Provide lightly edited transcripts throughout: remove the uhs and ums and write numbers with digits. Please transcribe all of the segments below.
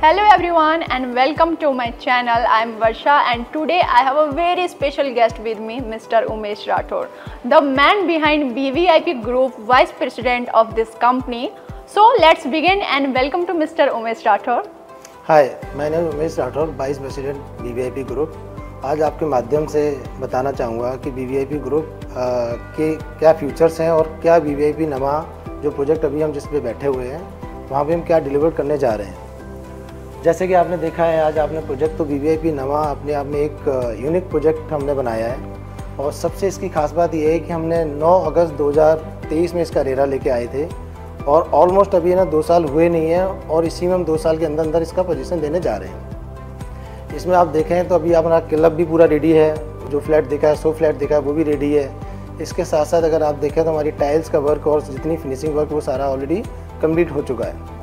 Hello everyone and welcome to my channel. I am Varsha and today I have a very special guest with me, Mr. Umesh Rathod, the man behind BVIP Group, Vice President of this company. So let's begin and welcome to Mr. Umesh Rathod. Hi, my name is Umesh Rathod, Vice President BVIP Group. आज आपके माध्यम से बताना चाहूँगा कि BVIP group के क्या futures हैं और क्या BVIP नमा जो प्रोजेक्ट अभी हम जिस पे बैठे हुए हैं वहाँ पे हम क्या डिलीवर करने जा रहे हैं। जैसे कि आपने देखा है आज आपने प्रोजेक्ट तो BVIP नमा अपने आप में एक यूनिक प्रोजेक्ट हमने बनाया है और सबसे इसकी खास बात यह है कि हमने 9 अगस्त 2023 में इसका रेरा लेके आए थे और ऑलमोस्ट अभी ना 2 साल हुए नहीं हैं और इसी में हम 2 साल के अंदर अंदर इसका पोजीशन देने जा रहे हैं। इसमें आप देखें तो अभी हमारा क्लब भी पूरा रेडी है, जो फ्लैट दिखा है 100 फ्लैट दिखा है वो भी रेडी है। इसके साथ साथ अगर आप देखें तो हमारी टाइल्स का वर्क और जितनी फिनिशिंग वर्क वो सारा ऑलरेडी कंप्लीट हो चुका है।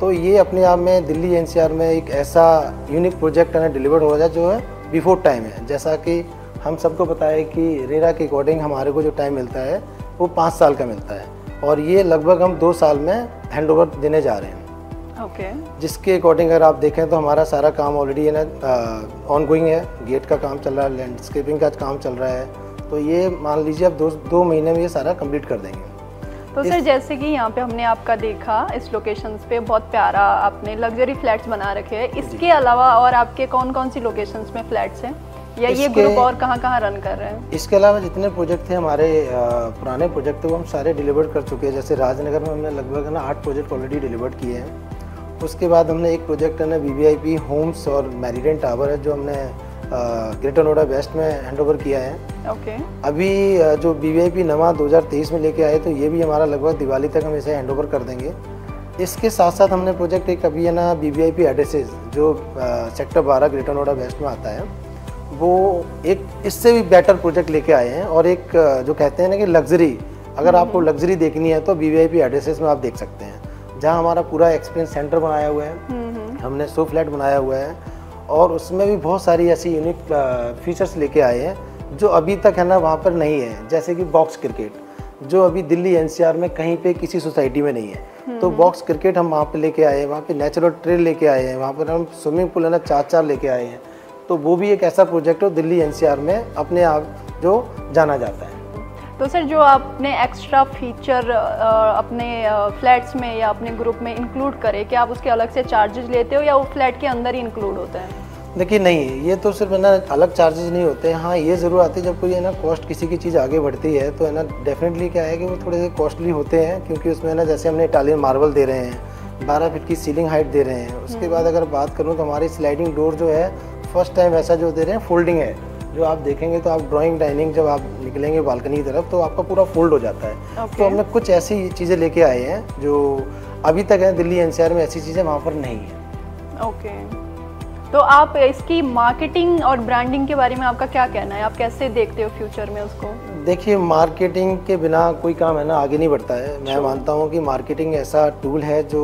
तो ये अपने आप में दिल्ली NCR में एक ऐसा यूनिक प्रोजेक्ट है डिलीवर हो जाए जो है बिफोर टाइम है। जैसा कि हम सबको पता है कि रेरा के अकॉर्डिंग हमारे को जो टाइम मिलता है वो 5 साल का मिलता है और ये लगभग हम 2 साल में हैंडओवर देने जा रहे हैं। ओके। जिसके अकॉर्डिंग अगर आप देखें तो हमारा सारा काम ऑलरेडी है ना ऑनगोइंग है, गेट का काम चल रहा है, लैंडस्केपिंग का काम चल रहा है। तो ये मान लीजिए अब 2 महीने में ये सारा कंप्लीट कर देंगे। तो सर जैसे कि यहाँ पे हमने आपका देखा इस लोकेशंस पे बहुत प्यारा आपने लग्जरी फ्लैट्स बना रखे हैं। इसके अलावा और आपके कौन कौन सी लोकेशंस में फ्लैट्स हैं या ये ग्रुप और कहाँ रन कर रहे हैं? इसके अलावा जितने प्रोजेक्ट थे हमारे पुराने प्रोजेक्ट थे वो हम सारे डिलीवर कर चुके हैं। जैसे राजनगर में हमने लगभग ना 8 प्रोजेक्ट ऑलरेडी डिलीवर किए हैं। उसके बाद हमने एक प्रोजेक्ट है ना BVIP होम्स और मैरिडन टावर है जो हमने ग्रेटर नोएडा वेस्ट में हैंडओवर किया है। ओके। अभी जो BVIP नमा 2023 में लेके आए तो ये भी हमारा लगभग दिवाली तक हम इसे हैंडओवर कर देंगे। इसके साथ साथ हमने प्रोजेक्ट एक अभी है ना BVIP एड्रेसेस जो सेक्टर 12 ग्रेटर नोएडा वेस्ट में आता है वो एक इससे भी बेटर प्रोजेक्ट लेके आए हैं और एक जो कहते हैं ना कि लग्जरी, अगर आपको लग्जरी देखनी है तो BVIP एड्रेसेस में आप देख सकते हैं जहाँ हमारा पूरा एक्सपीरियंस सेंटर बनाया हुआ है। हमने 100 फ्लैट बनाया हुआ है और उसमें भी बहुत सारी ऐसी यूनिक फीचर्स लेके आए हैं जो अभी तक है ना वहाँ पर नहीं है। जैसे कि बॉक्स क्रिकेट जो अभी दिल्ली NCR में कहीं पे किसी सोसाइटी में नहीं है, तो बॉक्स क्रिकेट हम वहाँ पे लेके आए हैं। वहाँ पे नेचुरल ट्रेल लेके आए हैं, वहाँ पर हम स्विमिंग पूल है ना 4 लेके आए हैं। तो वो भी एक ऐसा प्रोजेक्ट हो दिल्ली NCR में अपने आप जो जाना जाता है। तो सर जो आपने एक्स्ट्रा फीचर अपने फ्लैट्स में या अपने ग्रुप में इंक्लूड करे, कि आप उसके अलग से चार्जेस लेते हो या वो फ्लैट के अंदर ही इंक्लूड होता है? देखिए नहीं, ये तो सिर्फ है ना अलग चार्जेस नहीं होते हैं। हाँ ये ज़रूर आती है जब कोई है ना कॉस्ट किसी की चीज़ आगे बढ़ती है तो है ना डेफिनेटली क्या है कि वो थोड़े से कॉस्टली होते हैं, क्योंकि उसमें ना जैसे हमने इटालियन मार्बल दे रहे हैं, 12 फीट की सीलिंग हाइट दे रहे हैं। उसके बाद अगर बात करूँ तो हमारी स्लाइडिंग डोर जो है फर्स्ट टाइम ऐसा जो दे रहे हैं फोल्डिंग है, जो आप देखेंगे तो आप ड्राइंग डाइनिंग जब आप निकलेंगे बालकनी की तरफ तो आपका पूरा फोल्ड हो जाता है। तो हमने कुछ ऐसी चीज़ें लेके आए हैं जो अभी तक है दिल्ली NCR में ऐसी चीज़ें वहाँ पर नहीं है। ओके। तो आप इसकी मार्केटिंग और ब्रांडिंग के बारे में आपका क्या कहना है? आप कैसे देखते हो फ्यूचर में उसको? देखिए मार्केटिंग के बिना कोई काम है ना आगे नहीं बढ़ता है। मैं मानता हूँ कि मार्केटिंग ऐसा टूल है जो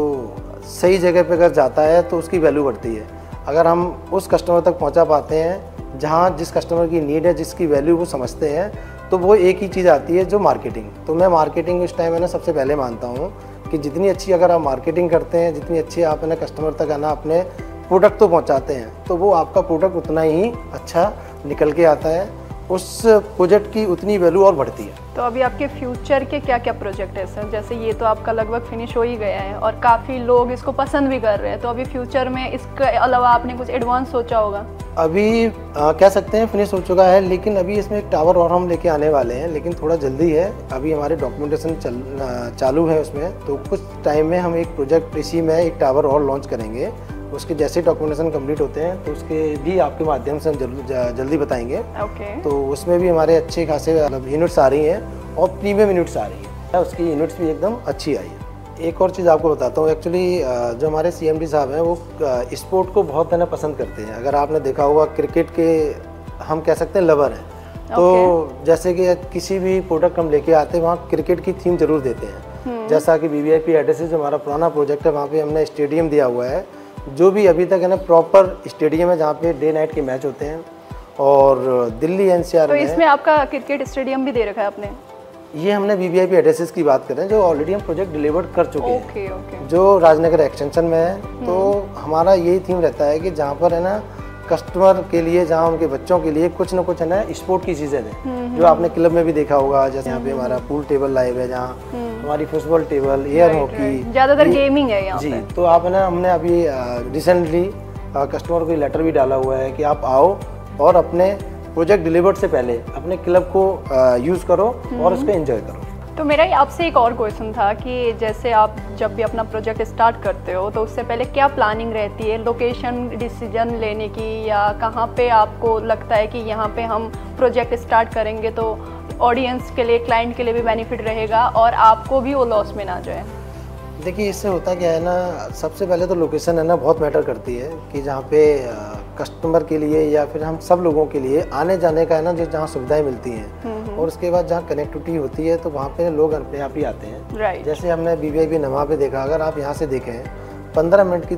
सही जगह पे अगर जाता है तो उसकी वैल्यू बढ़ती है। अगर हम उस कस्टमर तक पहुँचा पाते हैं जहाँ जिस कस्टमर की नीड है, जिसकी वैल्यू वो समझते हैं, तो वो एक ही चीज़ आती है जो मार्केटिंग। तो मैं मार्केटिंग इस टाइम है ना सबसे पहले मानता हूँ कि जितनी अच्छी अगर आप मार्केटिंग करते हैं, जितनी अच्छी आप है ना कस्टमर तक है ना अपने प्रोडक्ट तो पहुंचाते हैं, तो वो आपका प्रोडक्ट उतना ही अच्छा निकल के आता है, उस प्रोजेक्ट की उतनी वैल्यू और बढ़ती है। तो अभी आपके फ्यूचर के क्या क्या प्रोजेक्ट है सर? जैसे ये तो आपका लगभग फिनिश हो ही गया है और काफ़ी लोग इसको पसंद भी कर रहे हैं, तो अभी फ्यूचर में इसके अलावा आपने कुछ एडवांस सोचा होगा? अभी कह सकते हैं फिनिश हो चुका है, लेकिन अभी इसमें एक टावर और हम लेके आने वाले हैं, लेकिन थोड़ा जल्दी है। अभी हमारे डॉक्यूमेंटेशन चालू है उसमें, तो कुछ टाइम में हम एक प्रोजेक्ट इसी में एक टावर और लॉन्च करेंगे। उसके जैसे डॉक्यूमेंटेशन कंप्लीट होते हैं तो उसके भी आपके माध्यम से हम जल्दी बताएंगे। ओके। तो उसमें भी हमारे अच्छे खासे यूनिट्स आ रही हैं और प्रीमियम यूनिट्स आ रही हैं, उसकी यूनिट्स भी एकदम अच्छी आई है। एक और चीज़ आपको बताता हूँ, एक्चुअली जो हमारे CMD साहब हैं वो स्पोर्ट को बहुत है ना पसंद करते हैं। अगर आपने देखा होगा क्रिकेट के हम कह सकते हैं लवर हैं, तो जैसे कि किसी भी प्रोडक्ट हम लेके आते हैं वहाँ क्रिकेट की थीम जरूर देते हैं। जैसा कि BVIP एड्रेसेस जो हमारा पुराना प्रोजेक्ट है वहाँ पे हमने स्टेडियम दिया हुआ है, जो भी अभी तक है ना प्रॉपर स्टेडियम है जहाँ पे डे नाइट के मैच होते हैं। और दिल्ली NCR तो इसमें आपका क्रिकेट स्टेडियम भी दे रखा है आपने? ये हमने वीवीआईपी एड्रेसेस की बात कर रहे हैं जो ऑलरेडी हम प्रोजेक्ट डिलीवर कर चुके हैं। ओके। जो राजनगर एक्सटेंशन में है, तो हमारा यही थीम रहता है कि जहाँ पर है ना कस्टमर के लिए, जहाँ उनके बच्चों के लिए कुछ ना कुछ है ना स्पोर्ट की चीज़ें दें, जो आपने क्लब में भी देखा होगा। जैसे यहाँ पे हमारा पूल टेबल लाइव है, जहाँ हमारी फुटबॉल टेबल, एयर हॉकी, ज़्यादातर गेमिंग है यहाँ जी। पे। तो आप है ना, हमने अभी रिसेंटली कस्टमर को लेटर भी डाला हुआ है कि आप आओ और अपने प्रोजेक्ट डिलीवर्ड से पहले अपने क्लब को यूज़ करो और उसको एंजॉय करो। तो मेरा आपसे एक और क्वेश्चन था कि जैसे आप जब भी अपना प्रोजेक्ट स्टार्ट करते हो तो उससे पहले क्या प्लानिंग रहती है, लोकेशन डिसीजन लेने की, या कहाँ पे आपको लगता है कि यहाँ पे हम प्रोजेक्ट स्टार्ट करेंगे तो ऑडियंस के लिए, क्लाइंट के लिए भी बेनिफिट रहेगा और आपको भी वो लॉस में ना जाए? देखिए, इससे होता क्या है ना, सबसे पहले तो लोकेशन है ना बहुत मैटर करती है कि जहाँ पे कस्टमर के लिए या फिर हम सब लोगों के लिए आने जाने का है ना, जो जहाँ सुविधाएं मिलती हैं और उसके बाद जहाँ कनेक्टिविटी होती है, तो वहाँ पे लोग अपने आप ही आते हैं। राइट। जैसे हमने वीवीआईपी नमा पे देखा, अगर आप यहाँ से देखें 15 मिनट की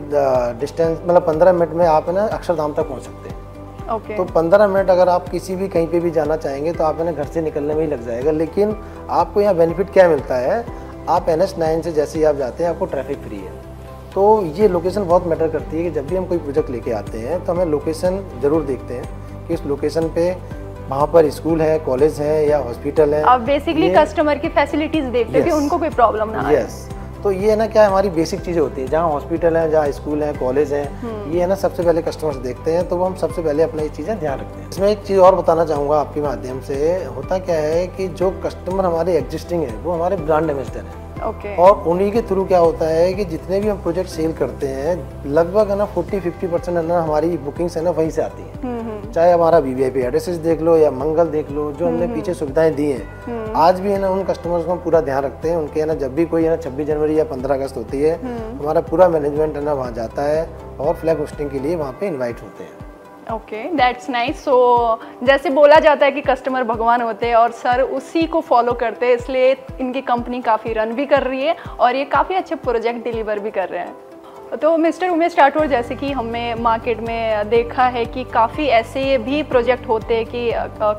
डिस्टेंस, मतलब 15 मिनट में आप है ना अक्षरधाम तक पहुँच सकते हैं। ओके। तो 15 मिनट अगर आप किसी भी कहीं पे भी जाना चाहेंगे तो आप है ना घर से निकलने में ही लग जाएगा। लेकिन आपको यहाँ बेनिफिट क्या मिलता है, आप NH9 से जैसे ही आप जाते हैं आपको ट्रैफिक फ्री है। तो ये लोकेशन बहुत मैटर करती है कि जब भी हम कोई प्रोजेक्ट लेके आते हैं तो हमें लोकेशन ज़रूर देखते हैं कि उस लोकेशन पे वहाँ पर स्कूल है, कॉलेज है या हॉस्पिटल है। आप बेसिकली कस्टमर की फैसिलिटीज देखते हैं कि उनको कोई प्रॉब्लम ना आए। यस। तो ये है ना, क्या हमारी बेसिक चीज़ें होती है, जहाँ हॉस्पिटल है, जहाँ स्कूल है, कॉलेज है, ये है ना सबसे पहले कस्टमर्स देखते हैं, तो वो हम सबसे पहले अपना ये चीज़ें ध्यान रखते हैं। इसमें एक चीज़ और बताना चाहूँगा आपके माध्यम से, होता क्या है कि जो कस्टमर हमारे एग्जिस्टिंग है वो हमारे ब्रांड एम्बेसडर हैं। ओके। और उन्हीं के थ्रू क्या होता है कि जितने भी हम प्रोजेक्ट सेल करते हैं, लगभग है ना 40-50% है ना हमारी बुकिंग्स है ना वहीं से आती हैं। चाहे हमारा वीवीआईपी एड्रेसेस देख लो या मंगल देख लो, जो हमने पीछे सुविधाएं दी हैं, आज भी है ना उन कस्टमर्स को हम पूरा ध्यान रखते हैं। उनके है ना जब भी कोई है ना 26 जनवरी या 15 अगस्त होती है, हमारा पूरा मैनेजमेंट है ना वहाँ जाता है और फ्लैग होस्टिंग के लिए वहाँ पे इन्वाइट होते हैं। Okay, that's nice. सो जैसे बोला जाता है कि कस्टमर भगवान होते हैं और सर उसी को फॉलो करते हैं, इसलिए इनकी कंपनी काफ़ी रन भी कर रही है और ये काफ़ी अच्छे प्रोजेक्ट डिलीवर भी कर रहे हैं। तो मिस्टर उमेश राठौर, जैसे कि हमने मार्केट में देखा है कि काफ़ी ऐसे भी प्रोजेक्ट होते हैं कि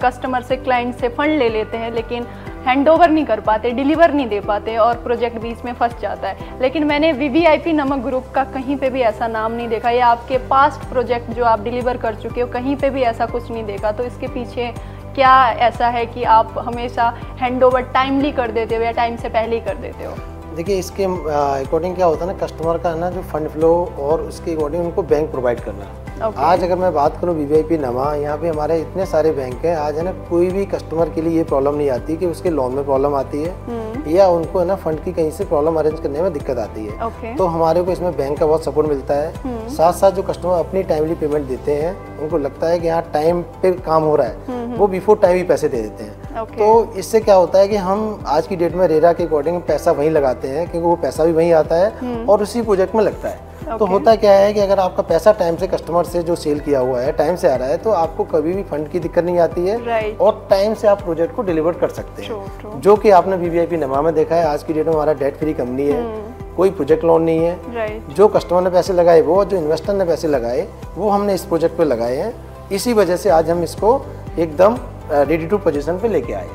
कस्टमर से, क्लाइंट से फंड ले लेते हैं लेकिन हैंडओवर नहीं कर पाते, डिलीवर नहीं दे पाते और प्रोजेक्ट बीच में फंस जाता है। लेकिन मैंने वीवीआईपी नमक ग्रुप का कहीं पे भी ऐसा नाम नहीं देखा, या आपके पास्ट प्रोजेक्ट जो आप डिलीवर कर चुके हो कहीं पे भी ऐसा कुछ नहीं देखा। तो इसके पीछे क्या ऐसा है कि आप हमेशा हैंडओवर टाइमली कर देते हो या टाइम से पहले ही कर देते हो? देखिए, इसके अकॉर्डिंग क्या होता है ना, कस्टमर का ना जो फंड फ्लो और उसके अकॉर्डिंग उनको बैंक प्रोवाइड करना। आज अगर मैं बात करूं वीवीआईपी नमा, यहाँ पे हमारे इतने सारे बैंक हैं, आज है ना कोई भी कस्टमर के लिए ये प्रॉब्लम नहीं आती कि उसके लोन में प्रॉब्लम आती है या उनको है ना फंड की कहीं से प्रॉब्लम अरेंज करने में दिक्कत आती है। तो हमारे को इसमें बैंक का बहुत सपोर्ट मिलता है। साथ साथ जो कस्टमर अपनी टाइमली पेमेंट देते हैं, उनको लगता है कि यहाँ टाइम पे काम हो रहा है, वो बिफोर टाइम ही पैसे दे देते हैं। तो इससे क्या होता है कि हम आज की डेट में रेरा के अकॉर्डिंग पैसा वहीं लगाते हैं, क्योंकि वो पैसा भी वहीं आता है और उसी प्रोजेक्ट में लगता है। तो होता क्या है कि अगर आपका पैसा टाइम से कस्टमर से जो सेल किया हुआ है टाइम से आ रहा है, तो आपको कभी भी फंड की दिक्कत नहीं आती है और टाइम से आप प्रोजेक्ट को डिलीवर कर सकते हैं। जो कि आपने वीवीआईपी नमा में देखा है, आज की डेट में हमारा डेट फ्री कंपनी है, कोई प्रोजेक्ट लोन नहीं है। जो कस्टमर ने पैसे लगाए वो, जो इन्वेस्टर ने पैसे लगाए वो हमने इस प्रोजेक्ट पे लगाए हैं। इसी वजह से आज हम इसको एकदम रेडी टू पोजीशन पे लेके आए।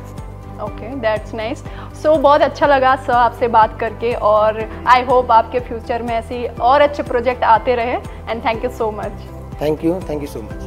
Okay, that's nice. सो बहुत अच्छा लगा सर आपसे बात करके और आई होप आपके फ्यूचर में ऐसी और अच्छे प्रोजेक्ट आते रहे and thank you so much. Thank you so much.